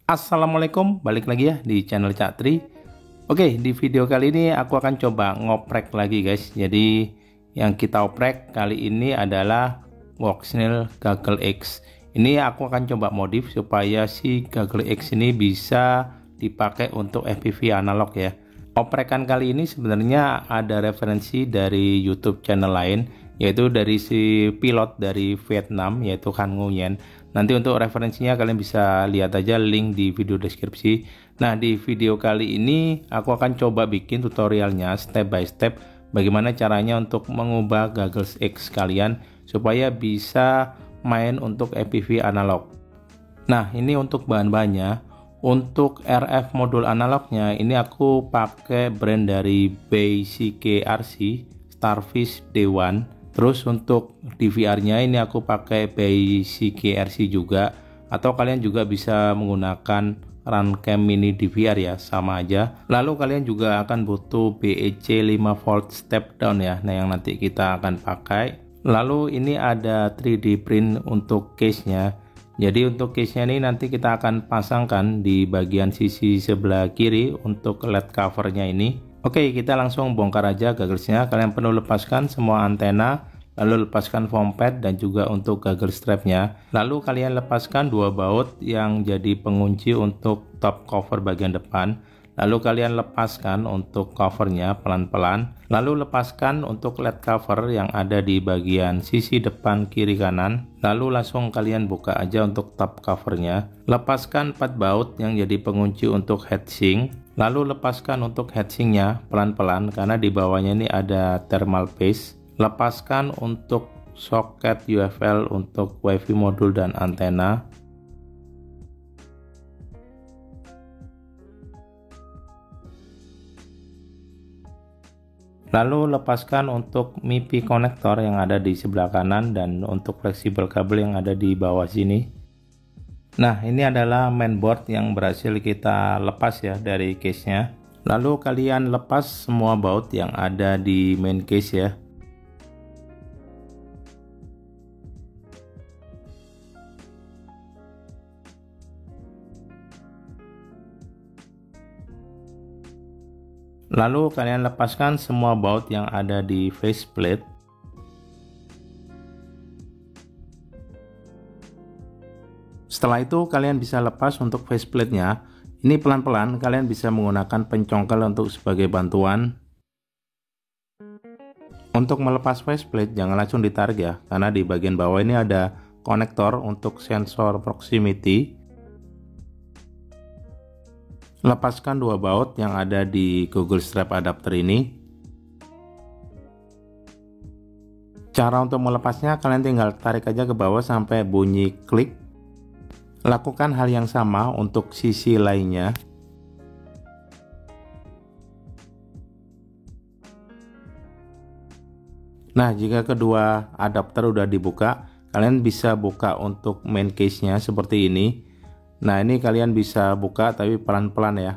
Assalamualaikum, balik lagi ya di channel Cak Tri. Oke, di video kali ini aku akan coba ngoprek lagi guys. Jadi yang kita oprek kali ini adalah Voxnail Gaggle X. Ini aku akan coba modif supaya si Gaggle X ini bisa dipakai untuk FPV analog ya. Oprekan kali ini sebenarnya ada referensi dari YouTube channel lain, yaitu dari si pilot dari Vietnam, yaitu Han Nguyen. Nanti untuk referensinya kalian bisa lihat aja link di video deskripsi. Nah, di video kali ini aku akan coba bikin tutorialnya step by step bagaimana caranya untuk mengubah Gaggle X kalian supaya bisa main untuk FPV analog. Nah, ini untuk bahan-bahannya. Untuk RF modul analognya ini aku pakai brand dari BCKRC Starfish D1. Terus untuk DVR-nya ini aku pakai BCKRC juga, atau kalian juga bisa menggunakan Runcam Mini DVR ya, sama aja. Lalu kalian juga akan butuh BEC 5V step down ya, nah yang nanti kita akan pakai. Lalu ini ada 3D print untuk case-nya. Jadi untuk case-nya ini nanti kita akan pasangkan di bagian sisi sebelah kiri untuk LED covernya ini. Oke, kita langsung bongkar aja gagglesnya. Kalian perlu lepaskan semua antena, lalu lepaskan foam pad dan juga untuk gaggle strapnya. Lalu kalian lepaskan dua baut yang jadi pengunci untuk top cover bagian depan. Lalu kalian lepaskan untuk covernya pelan-pelan. Lalu lepaskan untuk LED cover yang ada di bagian sisi depan kiri kanan. Lalu langsung kalian buka aja untuk top covernya. Lepaskan 4 baut yang jadi pengunci untuk heatsink. Lalu lepaskan untuk heatsinknya pelan-pelan karena di bawahnya ini ada thermal paste. Lepaskan untuk soket UFL untuk WiFi modul dan antena. Lalu lepaskan untuk MIPI konektor yang ada di sebelah kanan dan untuk fleksibel kabel yang ada di bawah sini. Nah, ini adalah mainboard yang berhasil kita lepas ya dari case-nya. Lalu kalian lepas semua baut yang ada di main case ya. Lalu kalian lepaskan semua baut yang ada di faceplate. Setelah itu kalian bisa lepas untuk faceplate-nya. Ini pelan-pelan, kalian bisa menggunakan pencongkel untuk sebagai bantuan. Untuk melepas faceplate jangan langsung ditarik ya, karena di bagian bawah ini ada konektor untuk sensor proximity. Lepaskan dua baut yang ada di Gaggle strap adapter ini. Cara untuk melepasnya kalian tinggal tarik aja ke bawah sampai bunyi klik. Lakukan hal yang sama untuk sisi lainnya. Nah, jika kedua adapter udah dibuka, kalian bisa buka untuk main case-nya seperti ini. Nah, ini kalian bisa buka tapi pelan-pelan ya.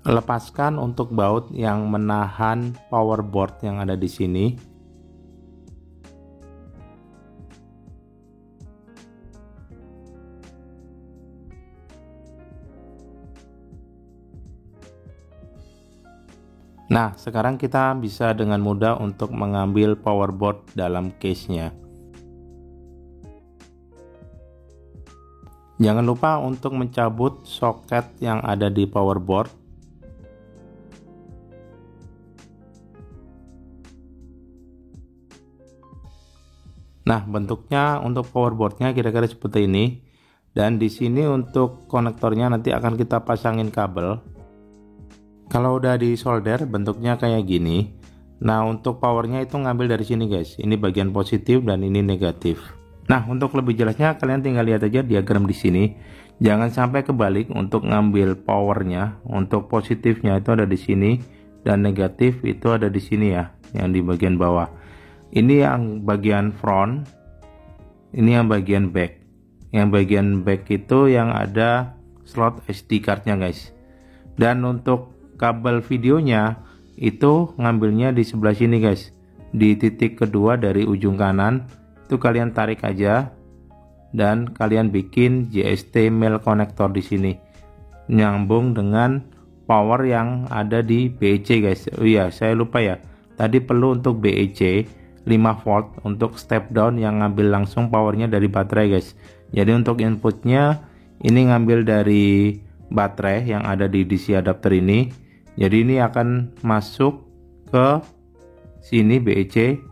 Lepaskan untuk baut yang menahan power board yang ada di sini. Nah, sekarang kita bisa dengan mudah untuk mengambil power board dalam case-nya. Jangan lupa untuk mencabut soket yang ada di power board. Nah, bentuknya untuk power boardnya kira-kira seperti ini. Dan di sini untuk konektornya nanti akan kita pasangin kabel. Kalau udah di solder bentuknya kayak gini. Nah, untuk powernya itu ngambil dari sini guys. Ini bagian positif dan ini negatif. Nah, untuk lebih jelasnya kalian tinggal lihat aja diagram di sini. Jangan sampai kebalik untuk ngambil powernya. Untuk positifnya itu ada di sini dan negatif itu ada di sini ya, yang di bagian bawah. Ini yang bagian front. Ini yang bagian back. Yang bagian back itu yang ada slot SD cardnya guys. Dan untuk kabel videonya itu ngambilnya di sebelah sini guys, di titik kedua dari ujung kanan. Itu kalian tarik aja dan kalian bikin JST male connector di sini, nyambung dengan power yang ada di BEC guys. Oh iya, saya lupa ya. Tadi perlu untuk BEC 5 volt untuk step down yang ngambil langsung powernya dari baterai guys. Jadi untuk inputnya ini ngambil dari baterai yang ada di DC adapter ini. Jadi ini akan masuk ke sini BEC,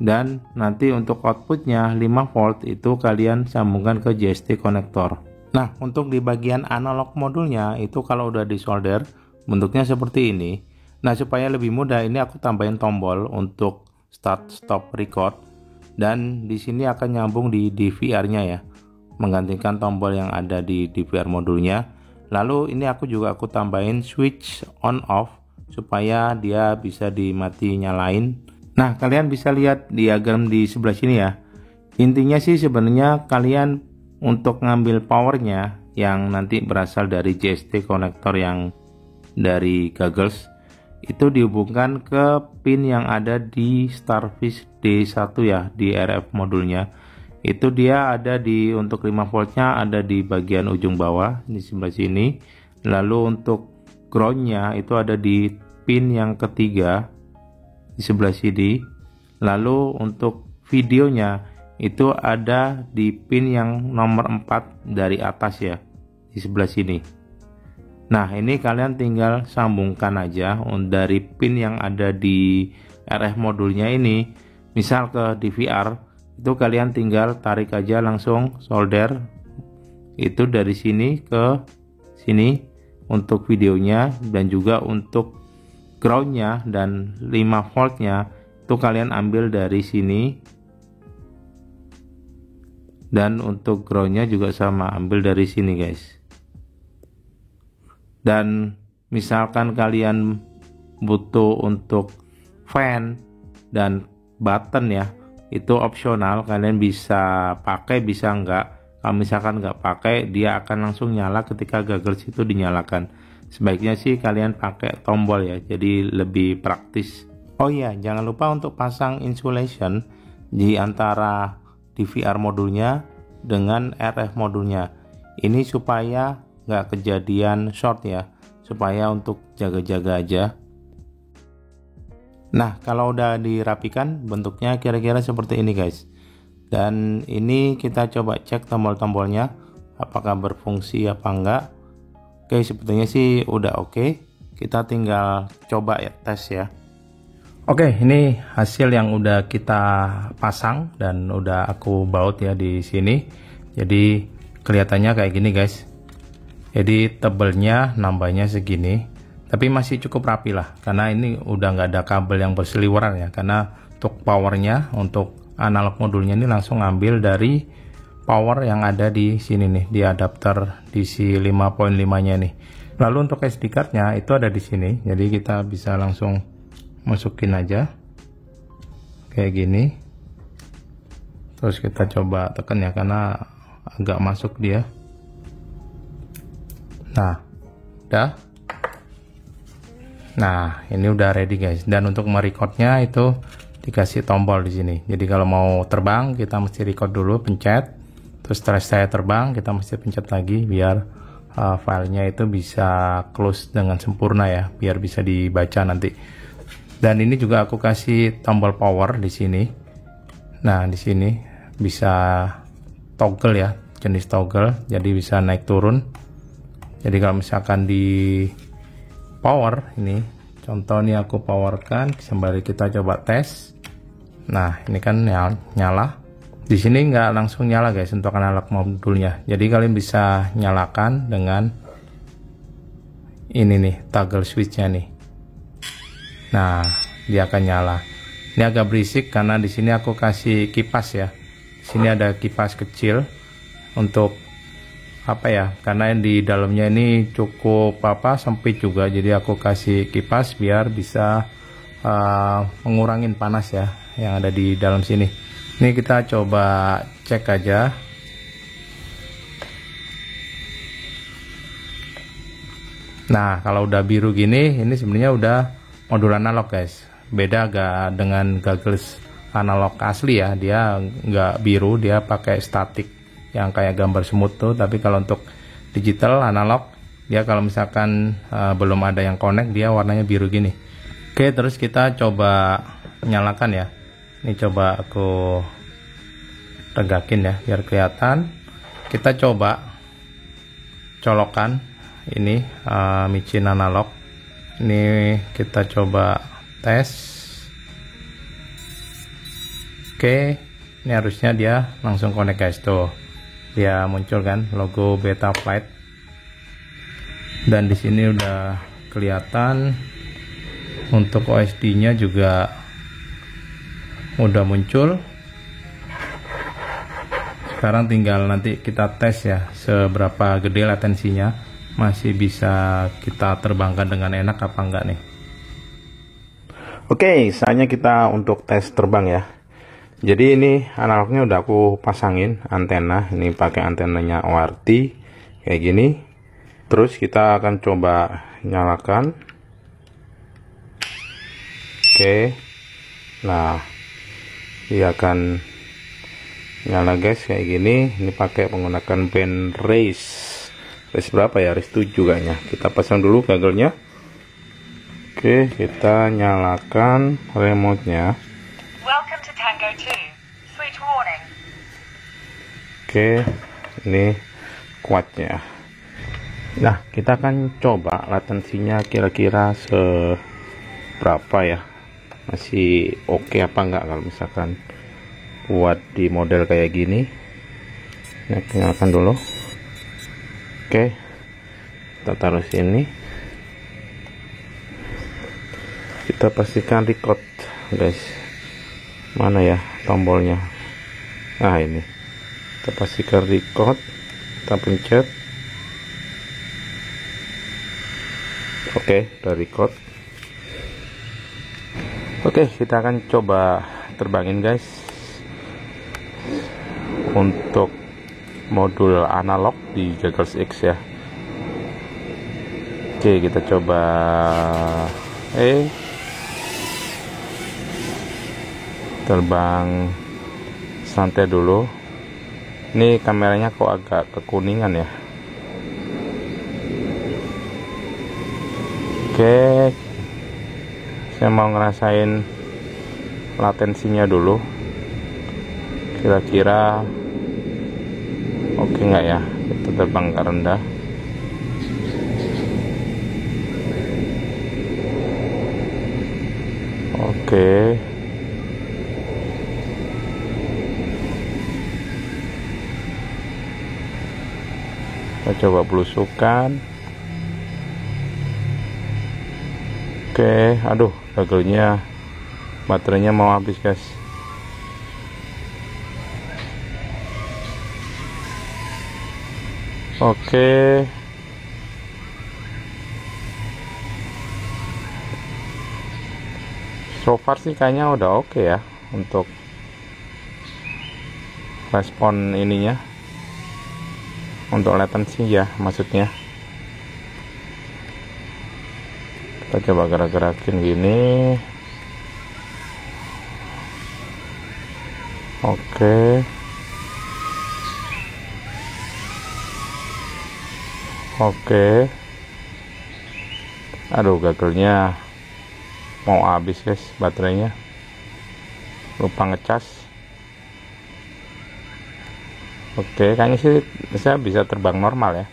dan nanti untuk outputnya 5 volt itu kalian sambungkan ke JST konektor. Nah, untuk di bagian analog modulnya itu kalau udah disolder bentuknya seperti ini. Nah, supaya lebih mudah ini aku tambahin tombol untuk start stop record, dan di sini akan nyambung di DVR-nya ya, menggantikan tombol yang ada di DVR modulnya. Lalu ini aku tambahin switch on off supaya dia bisa dimati nyalain. Nah, kalian bisa lihat diagram di sebelah sini ya. Intinya sih sebenarnya kalian untuk ngambil powernya yang nanti berasal dari JST konektor yang dari Goggles itu dihubungkan ke pin yang ada di Starfish D1 ya, di RF modulnya. Itu dia ada di untuk 5 voltnya ada di bagian ujung bawah di sebelah sini. Lalu untuk groundnya itu ada di pin yang ketiga di sebelah sini. Lalu untuk videonya itu ada di pin yang nomor 4 dari atas ya, di sebelah sini. Nah, ini kalian tinggal sambungkan aja dari pin yang ada di RF modulnya ini, misal ke DVR, itu kalian tinggal tarik aja langsung solder itu dari sini ke sini untuk videonya, dan juga untuk groundnya dan 5 voltnya itu kalian ambil dari sini, dan untuk groundnya juga sama, ambil dari sini guys. Dan misalkan kalian butuh untuk fan dan button ya, itu opsional, kalian bisa pakai bisa enggak. Kalau misalkan enggak pakai, dia akan langsung nyala ketika Goggles itu dinyalakan. Sebaiknya sih kalian pakai tombol ya, jadi lebih praktis. Oh iya, jangan lupa untuk pasang insulation di antara DVR modulnya dengan RF modulnya. Ini supaya nggak kejadian short ya, supaya untuk jaga-jaga aja. Nah, kalau udah dirapikan bentuknya kira-kira seperti ini guys. Dan ini kita coba cek tombol-tombolnya apakah berfungsi apa enggak. Oke, sepertinya sih udah oke. Kita tinggal coba ya, tes ya. Oke, ini hasil yang udah kita pasang dan udah aku baut ya di sini. Jadi kelihatannya kayak gini guys. Jadi tebelnya nambahnya segini, tapi masih cukup rapi lah, karena ini udah nggak ada kabel yang berseliweran ya. Karena untuk powernya, untuk analog modulnya ini langsung ambil dari power yang ada di sini nih, di adapter DC 5.5 nya nih. Lalu untuk SD cardnya itu ada di sini, jadi kita bisa langsung masukin aja kayak gini. Terus kita coba tekan ya, karena agak masuk dia. Nah, udah. Nah, ini udah ready guys. Dan untuk merecordnya itu dikasih tombol di sini. Jadi kalau mau terbang kita mesti record dulu, pencet. Terus setelah saya terbang kita mesti pencet lagi biar filenya itu bisa close dengan sempurna ya, biar bisa dibaca nanti. Dan ini juga aku kasih tombol power di sini. Nah, di sini bisa toggle ya, jenis toggle, jadi bisa naik turun. Jadi kalau misalkan di power ini, contoh nih aku powerkan, sembari kita coba tes. Nah, ini kan nyala. Di sini nggak langsung nyala guys untuk analog modulnya. Jadi kalian bisa nyalakan dengan ini nih, toggle switchnya nih. Nah, dia akan nyala. Ini agak berisik karena di sini aku kasih kipas ya. Di sini ada kipas kecil untuk apa ya? Karena di dalamnya ini cukup sempit juga. Jadi aku kasih kipas biar bisa mengurangin panas ya yang ada di dalam sini. Ini kita coba cek aja. Nah, kalau udah biru gini, ini sebenarnya udah modul analog guys. Beda agak dengan Goggles analog asli ya, dia nggak biru, dia pakai statik. yang kayak gambar semut tuh. Tapi kalau untuk digital analog, dia kalau misalkan belum ada yang connect, dia warnanya biru gini. Oke, terus kita coba nyalakan ya. Ini coba aku tegakin ya biar kelihatan. Kita coba colokan ini micin analog. Ini kita coba tes. Oke, ini harusnya dia langsung connect guys. Tuh, dia muncul kan logo Betaflight. Dan di sini udah kelihatan. Untuk OSD-nya juga udah muncul. Sekarang tinggal nanti kita tes ya seberapa gede latensinya, masih bisa kita terbangkan dengan enak apa enggak nih. Oke, saatnya kita untuk tes terbang ya. Jadi ini analognya udah aku pasangin antena, ini pakai antenanya ORT kayak gini. Terus kita akan coba nyalakan. Oke, nah dia akan nyala guys kayak gini. Ini pakai menggunakan band race berapa ya, race 7 kayaknya. Kita pasang dulu gagelnya. Oke, kita nyalakan remote-nya. Welcome to Tango 2. Switch warning. Oke, ini kuatnya. Nah, kita akan coba latensinya kira-kira seberapa ya. Masih oke apa enggak kalau misalkan buat di model kayak gini. Nah, nyalakan dulu. Oke, kita taruh sini. Kita pastikan record guys. Mana ya tombolnya? Nah, ini kita pastikan record. Kita pencet. Oke, udah record. Oke, kita akan coba terbangin guys untuk modul analog di Goggles X ya. Oke, kita coba terbang santai dulu. Ini kameranya kok agak kekuningan ya. Oke, saya mau ngerasain latensinya dulu, kira-kira oke nggak ya. Kita terbang ke rendah. Oke, kita coba belusukan. Oke, aduh, gagelnya, baterainya mau habis guys. Oke, so far sih kayaknya udah oke ya untuk respon ininya, untuk latensi ya maksudnya. Kita coba gerak-gerakin gini. Oke. Oke. Aduh, gagelnya mau habis guys baterainya. Lupa ngecas. Oke, kayaknya sih saya bisa terbang normal ya.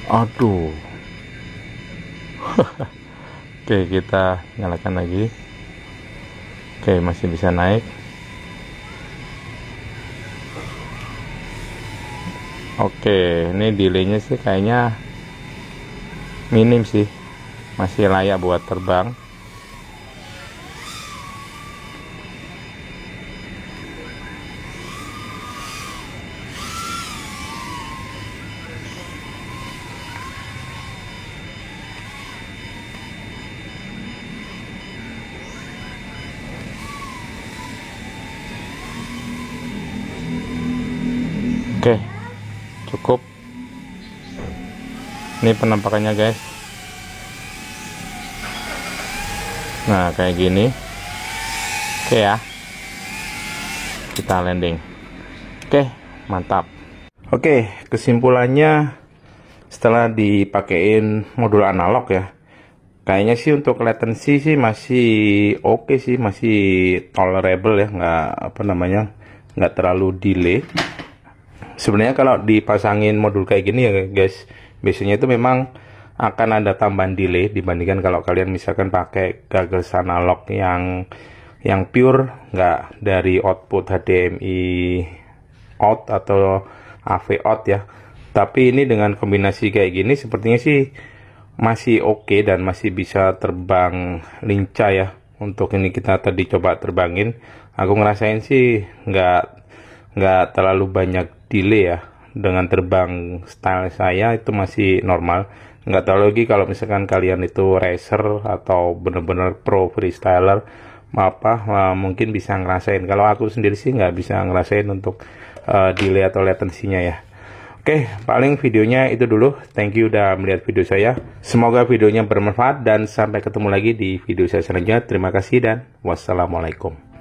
Aduh. Oke, kita nyalakan lagi. Oke, masih bisa naik. Oke, ini delaynya sih kayaknya minim sih, masih layak buat terbang. Oke, cukup. Ini penampakannya guys. Nah, kayak gini. Oke ya, kita landing. Oke, mantap. Oke, kesimpulannya setelah dipakein modul analog ya, kayaknya sih untuk latency sih masih oke sih, masih tolerable ya, nggak terlalu delay. Sebenarnya kalau dipasangin modul kayak gini ya guys, biasanya itu memang akan ada tambahan delay dibandingkan kalau kalian misalkan pakai gagas analog yang pure, nggak dari output HDMI out atau AV out ya. Tapi ini dengan kombinasi kayak gini sepertinya sih masih oke dan masih bisa terbang lincah ya. Untuk ini kita tadi coba terbangin, aku ngerasain sih nggak terlalu banyak delay ya. Dengan terbang style saya itu masih normal. Nggak tahu lagi kalau misalkan kalian itu racer atau bener-bener pro freestyler, mungkin bisa ngerasain. Kalau aku sendiri sih nggak bisa ngerasain untuk delay atau latensinya ya. Oke, paling videonya itu dulu. Thank you udah melihat video saya. Semoga videonya bermanfaat dan sampai ketemu lagi di video saya selanjutnya. Terima kasih dan wassalamualaikum.